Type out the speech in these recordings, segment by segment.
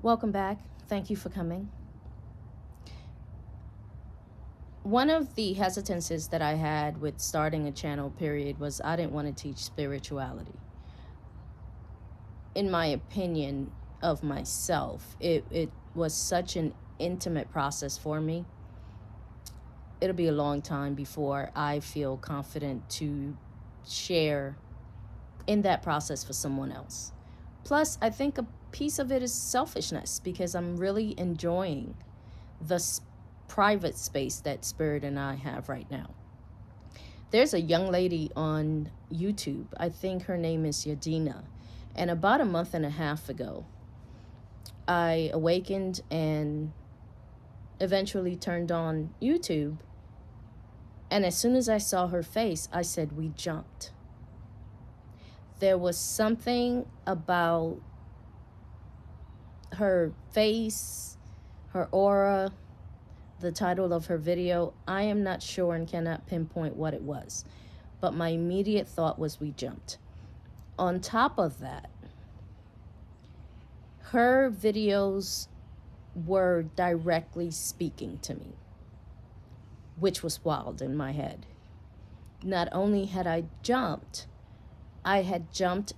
Welcome back. Thank you for coming. One of the hesitancies that I had with starting a channel, period, was I didn't want to teach spirituality. In my opinion of myself, it was such an intimate process for me. It'll be a long time before I feel confident to share in that process for someone else. Plus, I think a piece of it is selfishness because I'm really enjoying the private space that Spirit and I have right now. There's a young lady on YouTube, I think her name is Yadina, and about a month and a half ago, I awakened and eventually turned on YouTube. And as soon as I saw her face, I said, we jumped. There was something about her face, her aura, the title of her video. I am not sure and cannot pinpoint what it was, but my immediate thought was we jumped. On top of that, her videos were directly speaking to me, which was wild in my head. Not only had I jumped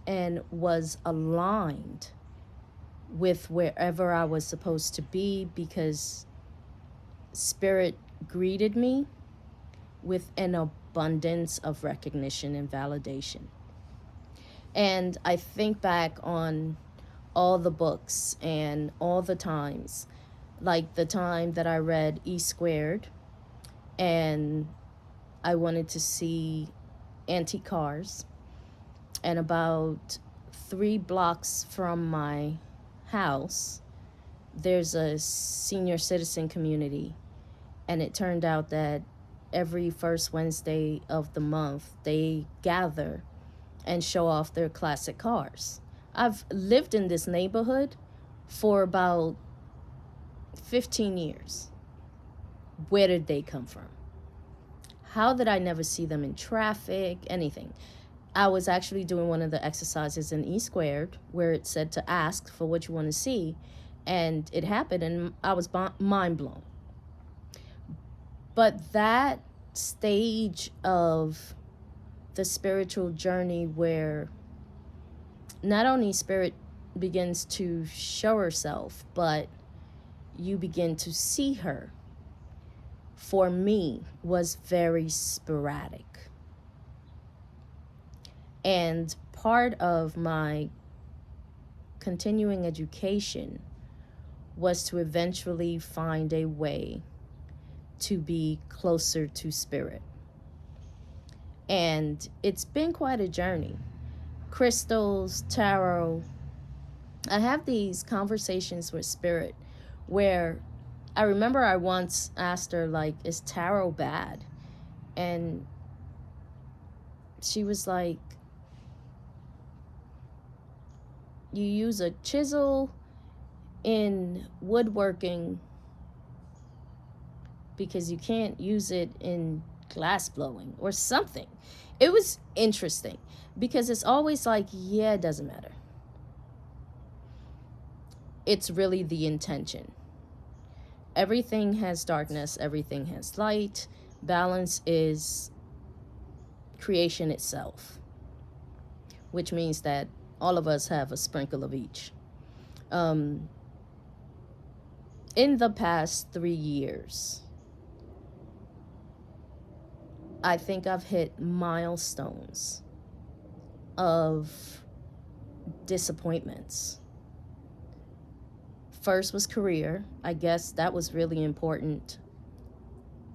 and was aligned with wherever I was supposed to be because Spirit greeted me with an abundance of recognition and validation. And I think back on all the books and all the times, like the time that I read E Squared and I wanted to see antique cars, and about 3 blocks from my house there's a senior citizen community, and it turned out that every first Wednesday of the month they gather and show off their classic cars. I've lived in this neighborhood for about 15 years. Where did they come from? How did I never see them in traffic, anything? I was actually doing one of the exercises in E Squared where it said to ask for what you want to see, and it happened, and I was mind blown. But that stage of the spiritual journey where not only Spirit begins to show herself, but you begin to see her, for me, was very sporadic. And part of my continuing education was to eventually find a way to be closer to Spirit. And it's been quite a journey. Crystals, tarot. I have these conversations with Spirit where I remember I once asked her, like, is tarot bad? And she was like, you use a chisel in woodworking because you can't use it in glass blowing or something. It was interesting because it's always like, yeah, it doesn't matter. It's really the intention. Everything has darkness, everything has light. Balance is creation itself, which means that all of us have a sprinkle of each. In the past 3 years, I think I've hit milestones of disappointments. First was career. I guess that was really important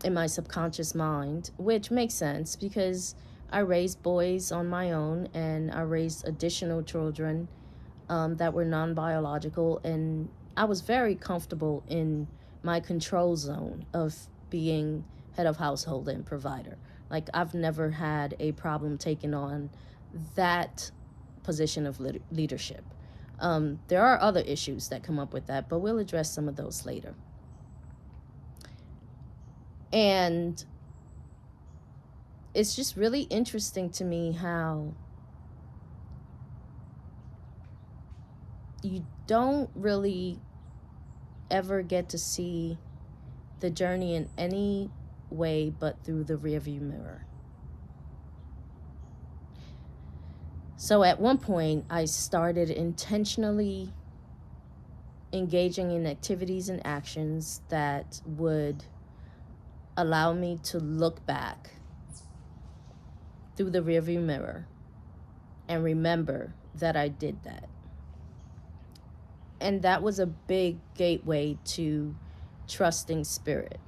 in my subconscious mind, which makes sense because I raised boys on my own and I raised additional children that were non-biological, and I was very comfortable in my control zone of being head of household and provider. Like, I've never had a problem taking on that position of leadership. There are other issues that come up with that, but we'll address some of those later. And it's just really interesting to me how you don't really ever get to see the journey in any way but through the rearview mirror. So at one point, I started intentionally engaging in activities and actions that would allow me to look back through the rearview mirror and remember that I did that. And that was a big gateway to trusting spirit.